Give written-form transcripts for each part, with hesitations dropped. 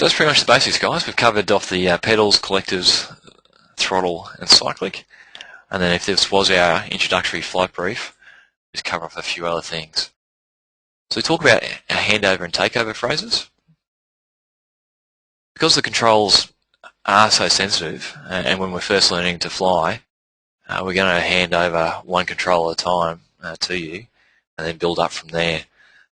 So that's pretty much the basics, guys. We've covered off the pedals, collectives, throttle and cyclic. And then if this was our introductory flight brief, just cover off a few other things. So we talk about our handover and takeover phrases. Because the controls are so sensitive, and when we're first learning to fly, we're going to hand over one control at a time to you, and then build up from there.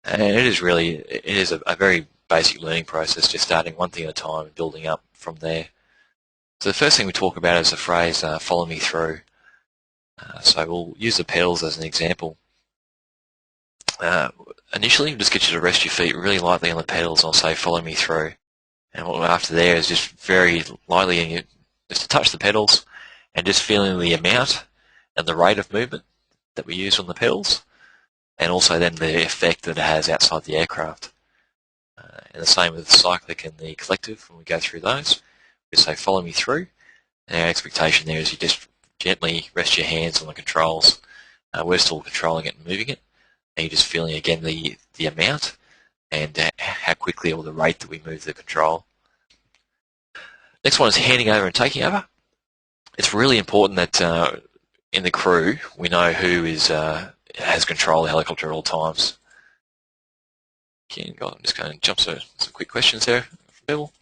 And it is a very basic learning process, just starting one thing at a time and building up from there. So the first thing we talk about is the phrase, follow me through. So we'll use the pedals as an example. Initially, we'll just get you to rest your feet really lightly on the pedals, and I'll say, follow me through. And what we're after there is just very lightly, just to touch the pedals, and just feeling the amount and the rate of movement that we use on the pedals, and also then the effect that it has outside the aircraft. And the same with the cyclic and the collective when we go through those. We say, follow me through. And our expectation there is you just gently rest your hands on the controls. We're still controlling it and moving it. And you're just feeling, again, the amount and how quickly or the rate that we move the control. Next one is handing over and taking over. It's really important that in the crew we know who has control of the helicopter at all times. Again, I'm just going to jump to some quick questions there from people.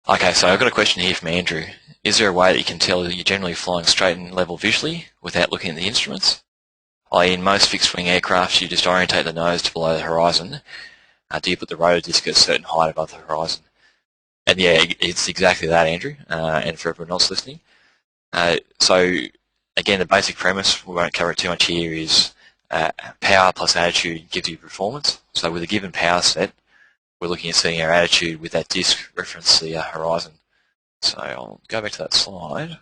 Okay, so I've got a question here from Andrew. Is there a way that you can tell that you're generally flying straight and level visually without looking at the instruments? In most fixed-wing aircraft, you just orientate the nose to below the horizon. Do you put the rotor disc at a certain height above the horizon? And yeah, it's exactly that, Andrew, and for everyone else listening. So again, the basic premise, we won't cover it too much here, is power plus attitude gives you performance. So with a given power set, we're looking at setting our attitude with that disc reference the horizon. So I'll go back to that slide.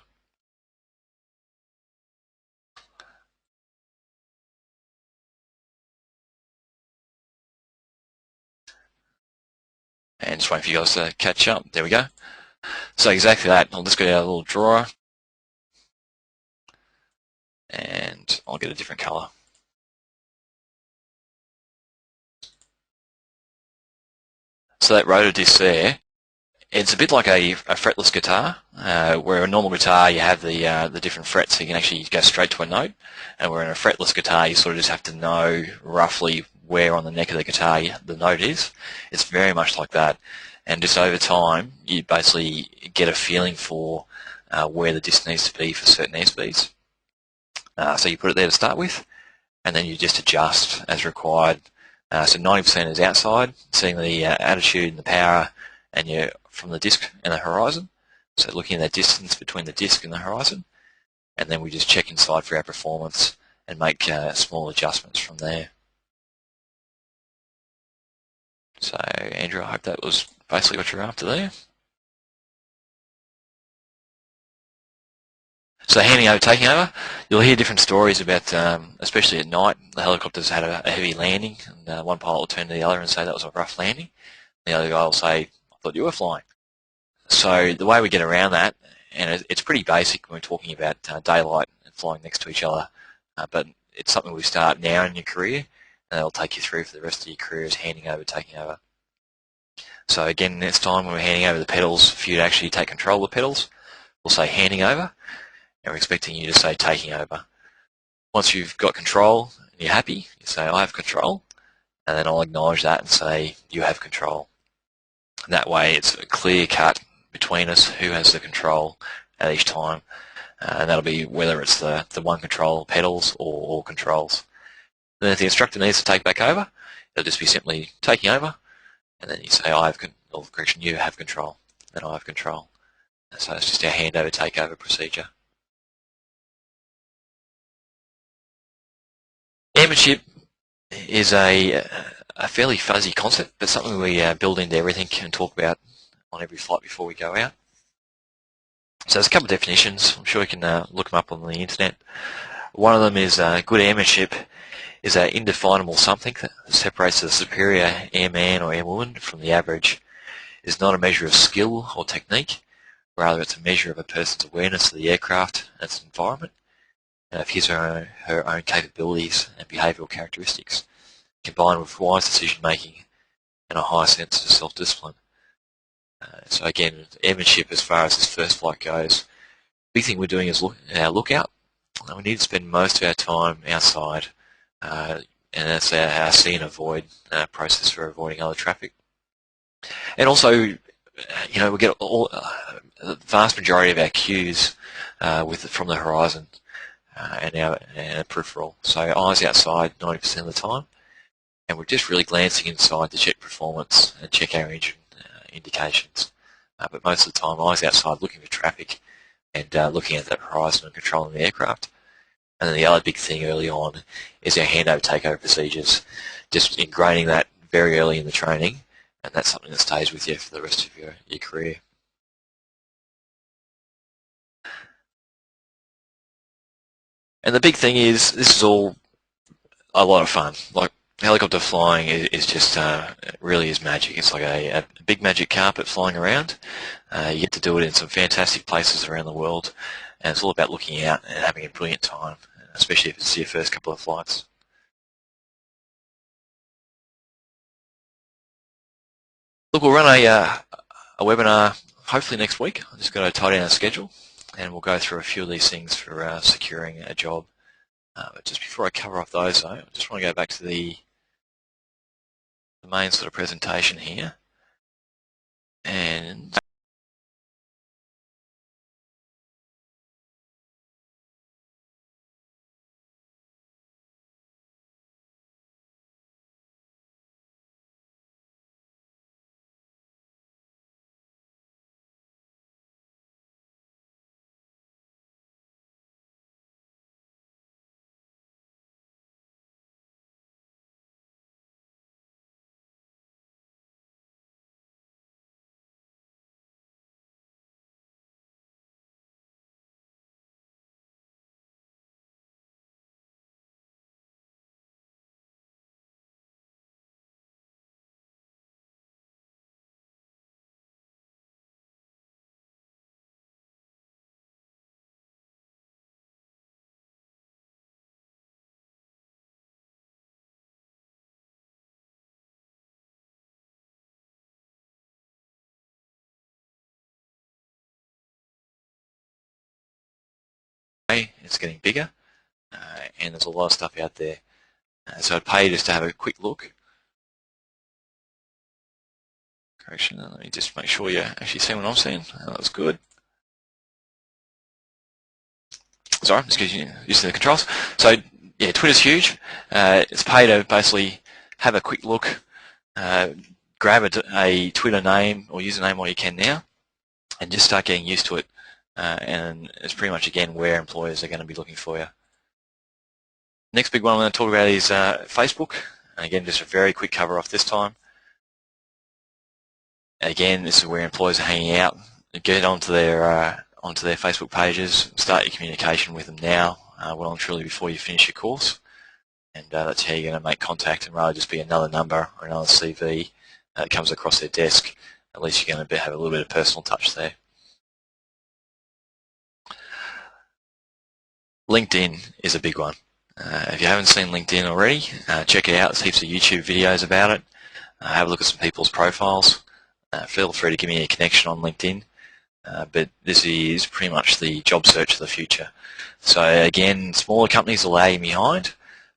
And just wait for you guys to catch up. There we go. So exactly that. I'll just go to our little drawer. And I'll get a different color. So that rotor disc there, it's a bit like a fretless guitar, where a normal guitar you have the different frets, so you can actually go straight to a note, and where in a fretless guitar you sort of just have to know roughly where on the neck of the guitar the note is. It's very much like that, and just over time you basically get a feeling for where the disc needs to be for certain airspeeds. So you put it there to start with, and then you just adjust as required. So 90% is outside, setting the attitude and the power, and you're from the disc and the horizon. So looking at that distance between the disc and the horizon, and then we just check inside for our performance and make small adjustments from there. So Andrew, I hope that was basically what you're after there. So handing over, taking over, you'll hear different stories about, especially at night, the helicopters had a heavy landing, and one pilot will turn to the other and say that was a rough landing. The other guy will say, I thought you were flying. So the way we get around that, and it's pretty basic when we're talking about daylight and flying next to each other, but it's something we start now in your career, and it'll take you through for the rest of your career, is handing over, taking over. So again, next time when we're handing over the pedals, for you to actually take control of the pedals, we'll say handing over, and we're expecting you to say taking over. Once you've got control and you're happy, you say I have control, and then I'll acknowledge that and say you have control. And that way it's a clear cut between us who has the control at each time, and that'll be whether it's the one control pedals or all controls. Then if the instructor needs to take back over, it'll just be simply taking over, and then you say I have or correction, you have control, and I have control. And so it's just our handover takeover procedure. Airmanship is a fairly fuzzy concept, but something we build into everything and talk about on every flight before we go out. So there's a couple of definitions. I'm sure you can look them up on the internet. One of them is good airmanship is an indefinable something that separates the superior airman or airwoman from the average. It's not a measure of skill or technique. Rather, it's a measure of a person's awareness of the aircraft and its environment, of his or her own capabilities and behavioural characteristics, combined with wise decision making and a high sense of self-discipline. So again, airmanship as far as this first flight goes, big thing we're doing is our lookout. We need to spend most of our time outside, and that's our see and avoid process for avoiding other traffic. And also, we get the vast majority of our cues from the horizon and our peripheral. So eyes outside 90% of the time, and we're just really glancing inside to check performance and check our engine indications. But most of the time, eyes outside looking for traffic and looking at that horizon and controlling the aircraft. And then the other big thing early on is our handover takeover procedures, just ingraining that very early in the training, and that's something that stays with you for the rest of your career. And the big thing is, this is all a lot of fun. Like, helicopter flying is just, it really is magic. It's like a big magic carpet flying around. You get to do it in some fantastic places around the world, and it's all about looking out and having a brilliant time, especially if it's your first couple of flights. Look, we'll run a webinar hopefully next week. I'm just going to tie down our schedule, and we'll go through a few of these things for securing a job. But just before I cover off those, though, I just want to go back to the main sort of presentation here. And it's getting bigger, and there's a lot of stuff out there. So I'd pay just to have a quick look. Correction, let me just make sure you actually see what I'm seeing. That was good. Sorry, I'm just getting used to the controls. So yeah, Twitter's huge. It's pay to basically have a quick look, grab a Twitter name or username while you can now, and just start getting used to it. And it's pretty much, again, where employers are going to be looking for you. Next big one I'm going to talk about is Facebook. And again, just a very quick cover off this time. Again, this is where employers are hanging out. Get onto their Facebook pages, start your communication with them now, well and truly before you finish your course. And that's how you're going to make contact, and rather just be another number or another CV that comes across their desk. At least you're going to have a little bit of personal touch there. LinkedIn is a big one. If you haven't seen LinkedIn already, check it out. There's heaps of YouTube videos about it. Have a look at some people's profiles. Feel free to give me a connection on LinkedIn. But this is pretty much the job search of the future. So again, smaller companies are lagging behind,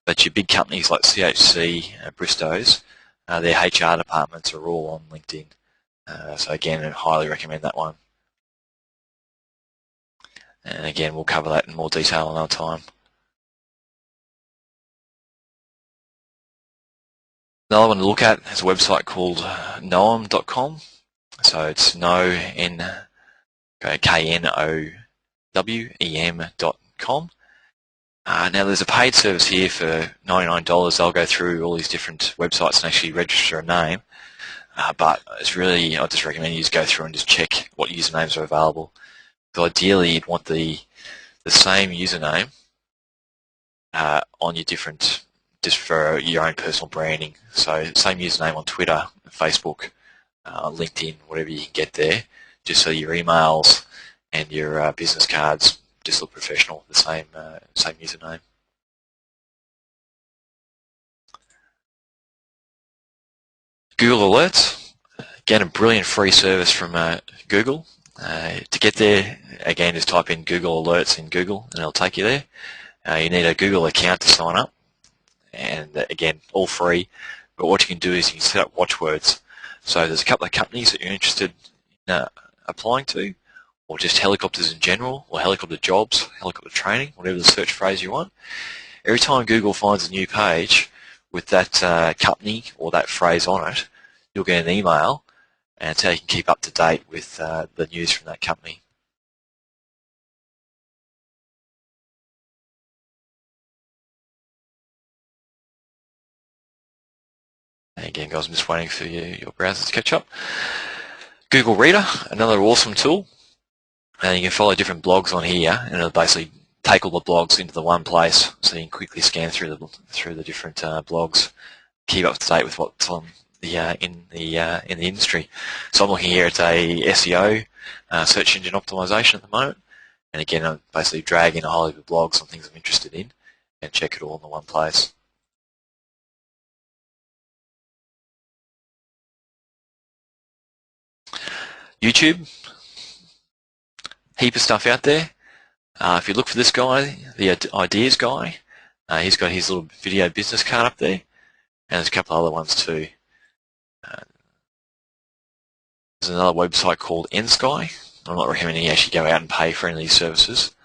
but your big companies like CHC, Bristow's, their HR departments are all on LinkedIn. So again, I highly recommend that one. And again, we'll cover that in more detail another time. Another one to look at is a website called knowem.com. So it's KNOWEM.com. Now there's a paid service here for $99. They'll go through all these different websites and actually register a name. But it's really, I just recommend you just go through and just check what usernames are available. So ideally, you'd want the same username on your different, just for your own personal branding. So same username on Twitter, Facebook, LinkedIn, whatever you can get there, just so your emails and your business cards just look professional, the same username. Google Alerts, again a brilliant free service from Google. To get there, again just type in Google Alerts in Google and it'll take you there. You need a Google account to sign up, and again all free, but what you can do is you can set up watchwords. So there's a couple of companies that you're interested in applying to, or just helicopters in general, or helicopter jobs, helicopter training, whatever the search phrase you want. Every time Google finds a new page with that company or that phrase on it, you'll get an email, and it's how you can keep up to date with the news from that company. And again, guys, I'm just waiting for your browser to catch up. Google Reader, another awesome tool. And you can follow different blogs on here, and it'll basically take all the blogs into the one place, so you can quickly scan through the different blogs, keep up to date with what's on in the industry. So I'm looking here at a SEO, search engine optimization at the moment, and again I'm basically dragging a whole heap of blogs on things I'm interested in, and check it all in the one place. YouTube, heap of stuff out there. If you look for this guy, the ideas guy, he's got his little video business card up there, and there's a couple of other ones too. There's another website called NSky. I'm not recommending you actually go out and pay for any of these services,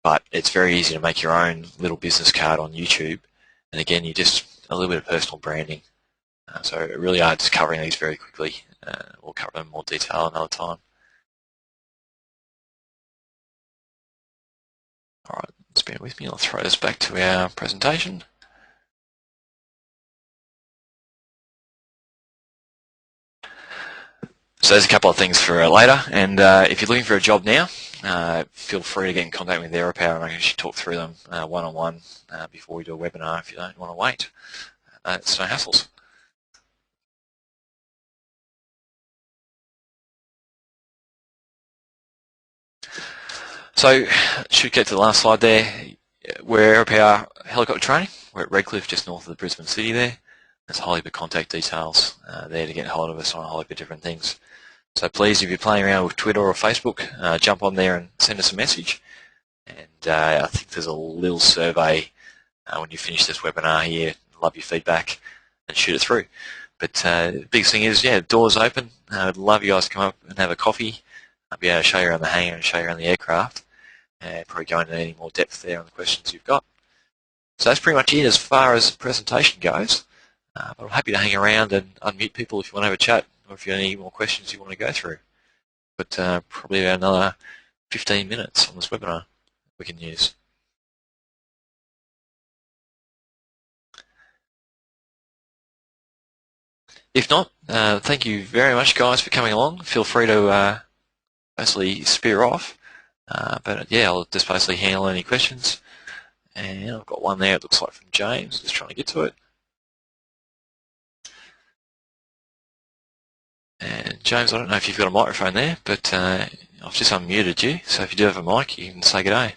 but it's very easy to make your own little business card on YouTube, and again, you just a little bit of personal branding. So I really are just covering these very quickly. We'll cover them in more detail another time. Alright, just bear with me, I'll throw this back to our presentation. So there's a couple of things for later, and if you're looking for a job now, feel free to get in contact with Aeropower and I can actually talk through them one-on-one before we do a webinar if you don't want to wait. It's no hassles. So, should get to the last slide there. We're Aeropower helicopter training. We're at Redcliffe, just north of the Brisbane city there. There's a whole heap of contact details there to get hold of us on a whole heap of different things. So please, if you're playing around with Twitter or Facebook, jump on there and send us a message. And I think there's a little survey when you finish this webinar here. Love your feedback and shoot it through. But the biggest thing is, yeah, doors open. I'd love you guys to come up and have a coffee. I'll be able to show you around the hangar and show you around the aircraft, and probably go into any more depth there on the questions you've got. So that's pretty much it as far as the presentation goes. But I'm happy to hang around and unmute people if you want to have a chat, or if you have any more questions you want to go through. But probably about another 15 minutes on this webinar we can use. If not, thank you very much, guys, for coming along. Feel free to basically spear off. But yeah, I'll just basically handle any questions. And I've got one there, it looks like from James, just trying to get to it. And James, I don't know if you've got a microphone there, but I've just unmuted you, so if you do have a mic, you can say good day.